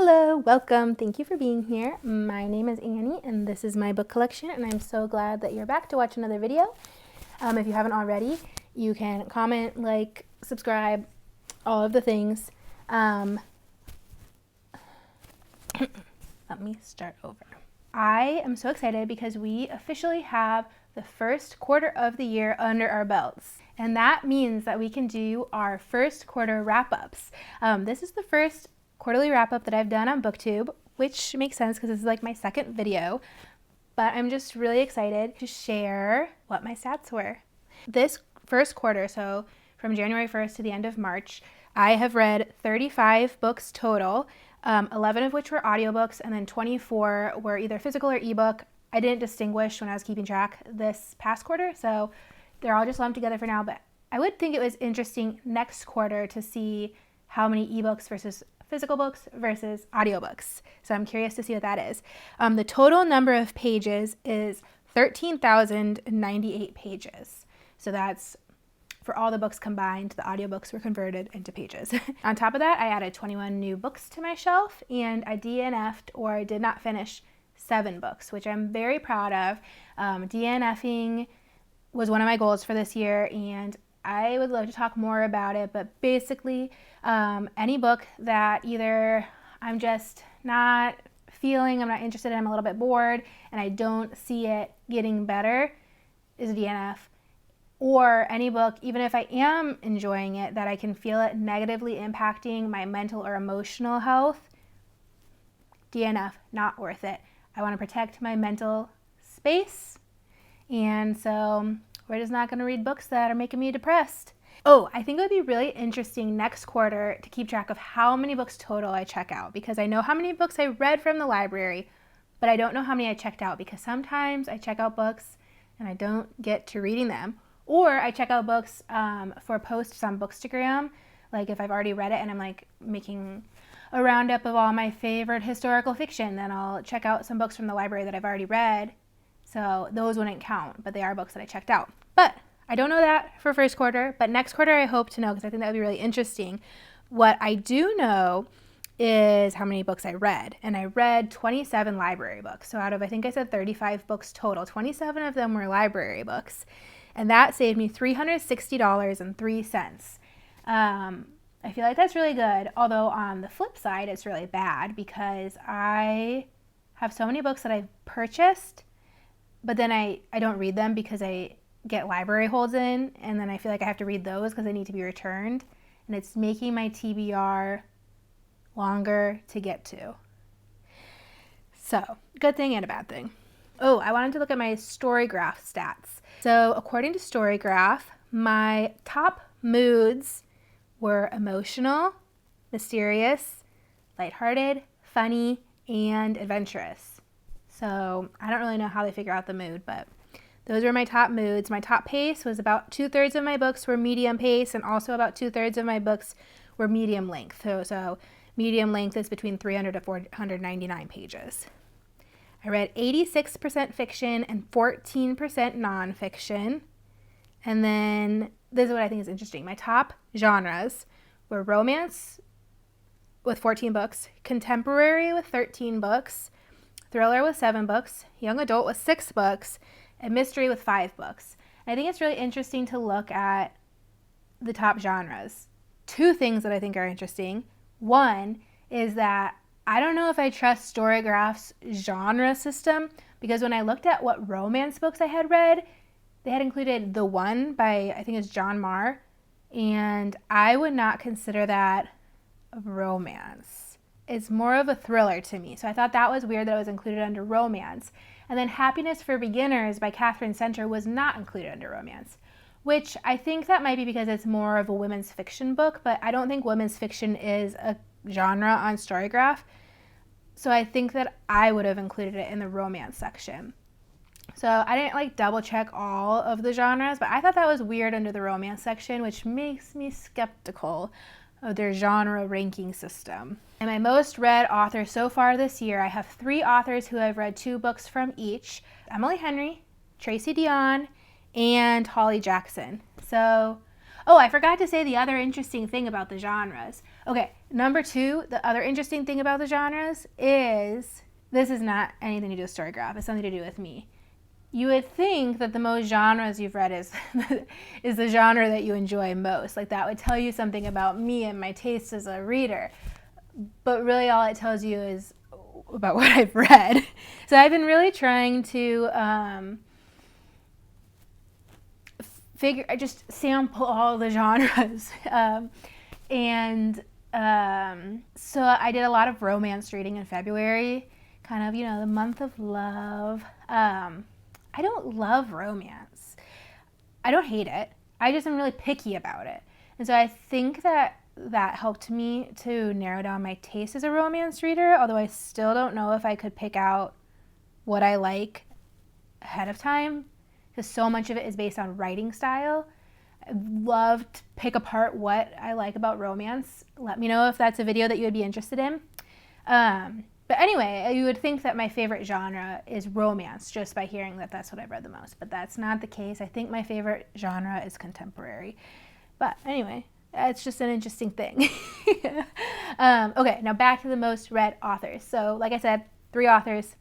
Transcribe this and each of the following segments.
Hello, welcome. Thank you for being here. My name is Annie and this is my book collection, and I'm so glad that you're back to watch another video. If you haven't already, you can comment, like, subscribe, all of the things. Let me start over. I am so excited because we officially have the first quarter of the year under our belts. And that means that we can do our first quarter wrap-ups. This is the first quarterly wrap-up that I've done on BookTube, which makes sense because this is like my second video. But I'm just really excited to share what my stats were. This first quarter, so from January 1st to the end of March, I have read 35 books total, 11 of which were audiobooks, and then 24 were either physical or ebook. I didn't distinguish when I was keeping track this past quarter, so they're all just lumped together for now, but I would think it was interesting next quarter to see how many ebooks versus physical books versus audiobooks. So I'm curious to see what that is. The total number of pages is 13,098 pages. So that's for all the books combined. The audiobooks were converted into pages. On top of that, I added 21 new books to my shelf, and I DNF'd, or did not finish, 7 books, which I'm very proud of. DNFing was one of my goals for this year, and I would love to talk more about it, but basically any book that either I'm just not feeling, I'm not interested in, I'm a little bit bored, and I don't see it getting better is a DNF. Or any book, even if I am enjoying it, that I can feel it negatively impacting my mental or emotional health, DNF, not worth it. I want to protect my mental space, and so we're just not going to read books that are making me depressed. Oh, I think it would be really interesting next quarter to keep track of how many books total I check out, because I know how many books I read from the library, but I don't know how many I checked out, because sometimes I check out books and I don't get to reading them. Or I check out books for posts on bookstagram, like if I've already read it and I'm like making a roundup of all my favorite historical fiction, then I'll check out some books from the library that I've already read. So those wouldn't count, but they are books that I checked out. But I don't know that for first quarter, but next quarter I hope to know, because I think that would be really interesting. What I do know is how many books I read, and I read 27 library books. So out of, I think I said 35 books total, 27 of them were library books, and that saved me $360.03. I feel like that's really good, although on the flip side, it's really bad because I have so many books that I've purchased, but then I don't read them because I get library holds in, and then I feel like I have to read those because they need to be returned, and it's making my TBR longer to get to. So, good thing and a bad thing. Oh, I wanted to look at my Storygraph stats. So, according to Storygraph, my top moods were emotional, mysterious, lighthearted, funny, and adventurous. So, I don't really know how they figure out the mood, but those were my top moods. My top pace was about 2/3 of my books were medium pace, and also about 2/3 of my books were medium length. So medium length is between 300 to 499 pages. I read 86% fiction and 14% nonfiction. And then this is what I think is interesting. My top genres were romance with 14 books, contemporary with 13 books, thriller with 7 books, young adult with 6 books, and mystery with 5 books. And I think it's really interesting to look at the top genres. 2 things that I think are interesting. One is that I don't know if I trust Storygraph's genre system, because when I looked at what romance books I had read, they had included The One by, I think it's John Marr, and I would not consider that a romance. It's more of a thriller to me, so I thought that was weird that it was included under romance. And then Happiness for Beginners by Catherine Center was not included under romance, which I think that might be because it's more of a women's fiction book, but I don't think women's fiction is a genre on Storygraph. So I think that I would have included it in the romance section. So I didn't double check all of the genres, but I thought that was weird under the romance section, which makes me skeptical of their genre ranking system. And my most read author so far this year, I have 3 authors who I've read 2 books from each: Emily Henry, Tracy Deonn, and Holly Jackson. So Oh, I forgot to say the other interesting thing about the genres. Okay, number 2, the other interesting thing about the genres is, this is not anything to do with Storygraph. It's something to do with me. You would think that the most genres you've read is the genre that you enjoy most. Like, that would tell you something about me and my taste as a reader. But really all it tells you is about what I've read. So I've been really trying to just sample all the genres. So I did a lot of romance reading in February, kind of, the month of love. I don't love romance. I don't hate it. I just am really picky about it. And so I think that helped me to narrow down my taste as a romance reader, although I still don't know if I could pick out what I like ahead of time, because so much of it is based on writing style. I'd love to pick apart what I like about romance. Let me know if that's a video that you would be interested in. But anyway, you would think that my favorite genre is romance just by hearing that that's what I've read the most, but that's not the case. I think my favorite genre is contemporary. But anyway, it's just an interesting thing. Okay, now back to the most read authors. So like I said, 3 authors.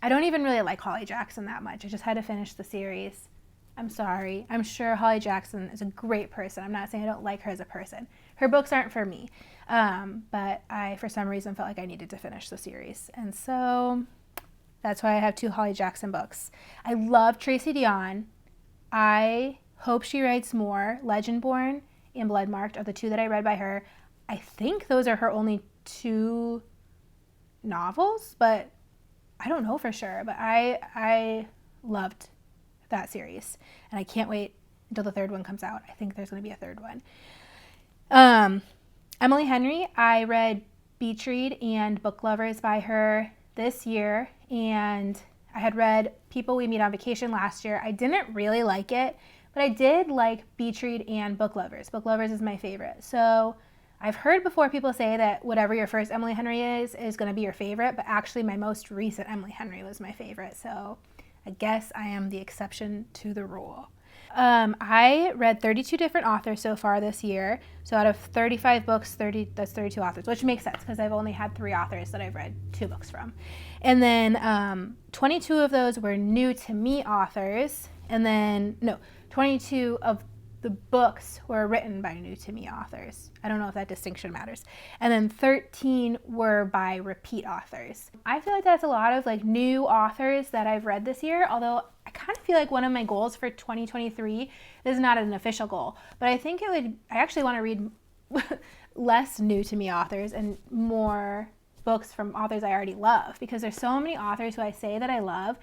I don't even really like Holly Jackson that much. I just had to finish the series. I'm sorry. I'm sure Holly Jackson is a great person. I'm not saying I don't like her as a person. Her books aren't for me. But I, for some reason, felt like I needed to finish the series. And so that's why I have 2 Holly Jackson books. I love Tracy Deonn. I hope she writes more. Legendborn and Bloodmarked are the 2 that I read by her. I think those are her only 2 novels, but I don't know for sure. But I loved that series, and I can't wait until the 3rd one comes out. I think there's going to be a 3rd one. Emily Henry, I read Beach Read and Book Lovers by her this year, and I had read People We Meet on Vacation last year. I didn't really like it, but I did like Beach Read and Book Lovers. Book Lovers is my favorite. So I've heard before people say that whatever your first Emily Henry is going to be your favorite, but actually my most recent Emily Henry was my favorite. So I guess I am the exception to the rule. I read 32 different authors so far this year. So out of 35 books, that's 32 authors, which makes sense because I've only had 3 authors that I've read 2 books from. And then 22 of those were new to me authors. And then, 22 of the books were written by new to me authors. I don't know if that distinction matters. And then 13 were by repeat authors. I feel like that's a lot of new authors that I've read this year, although I kind of feel like one of my goals for 2023, this is not an official goal, but I think I actually want to read less new to me authors and more books from authors I already love, because there's so many authors who I say that I love,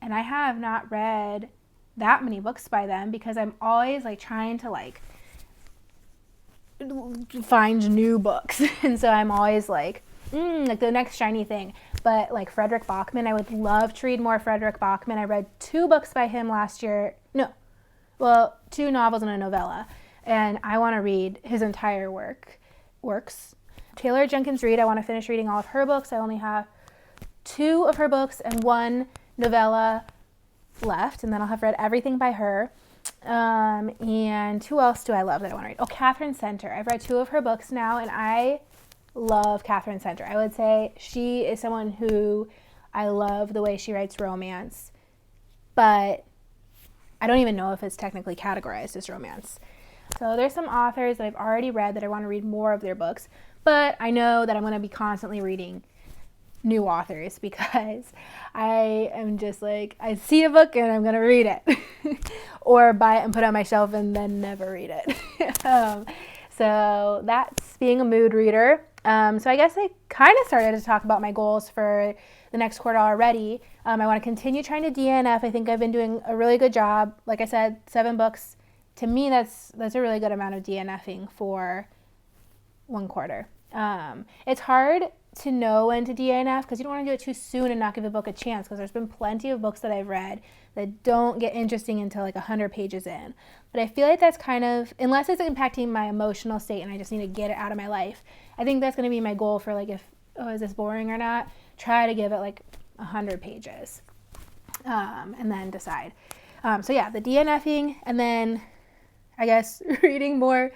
and I have not read that many books by them because I'm always trying to find new books. And so I'm always like the next shiny thing. But Frederick Bachman, I would love to read more Frederick Bachman. I read 2 books by him last year. 2 novels and a novella. And I want to read his entire works. Taylor Jenkins Reid, I want to finish reading all of her books. I only have 2 of her books and 1 novella left, and then I'll have read everything by her. And who else do I love that I want to read? Oh, Catherine Center. I've read 2 of her books now, and I love Catherine Center. I would say she is someone who I love the way she writes romance, but I don't even know if it's technically categorized as romance. So there's some authors that I've already read that I want to read more of their books, but I know that I'm going to be constantly reading new authors because I am just I see a book and I'm going to read it or buy it and put it on my shelf and then never read it. So that's being a mood reader. So I guess I kind of started to talk about my goals for the next quarter already. I want to continue trying to DNF. I think I've been doing a really good job. Like I said, 7 books. To me, that's a really good amount of DNFing for 1 quarter. It's hard to know when to DNF because you don't want to do it too soon and not give a book a chance, because there's been plenty of books that I've read that don't get interesting until 100 pages in. But I feel like that's kind of, unless it's impacting my emotional state and I just need to get it out of my life, I think that's going to be my goal for is this boring or not? Try to give it 100 pages and then decide. So yeah, the DNFing, and then I guess, reading more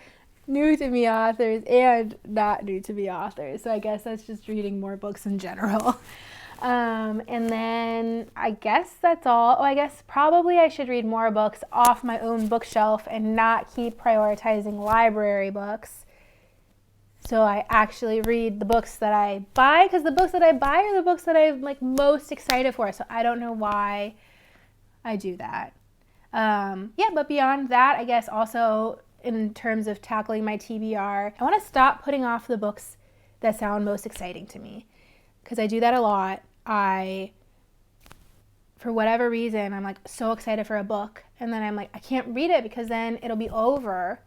new to me authors and not new to me authors. So I guess that's just reading more books in general. And then I guess that's all. Oh, I guess probably I should read more books off my own bookshelf and not keep prioritizing library books. So I actually read the books that I buy, because the books that I buy are the books that I'm like most excited for. So I don't know why I do that. Yeah, but beyond that, I guess also in terms of tackling my TBR, I want to stop putting off the books that sound most exciting to me, because I do that a lot. For whatever reason, I'm like so excited for a book, and then I'm like, I can't read it because then it'll be over,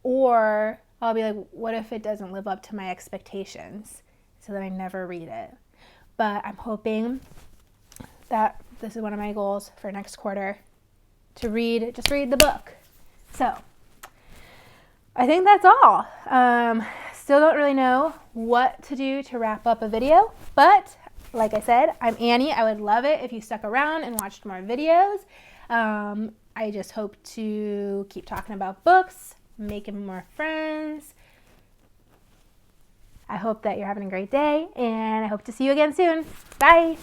or I'll be like, what if it doesn't live up to my expectations? So then I never read it. But I'm hoping that this is one of my goals for next quarter, to just read the book. So I think that's all. Still don't really know what to do to wrap up a video, but like I said, I'm Annie. I would love it if you stuck around and watched more videos. I just hope to keep talking about books, making more friends. I hope that you're having a great day, and I hope to see you again soon. Bye.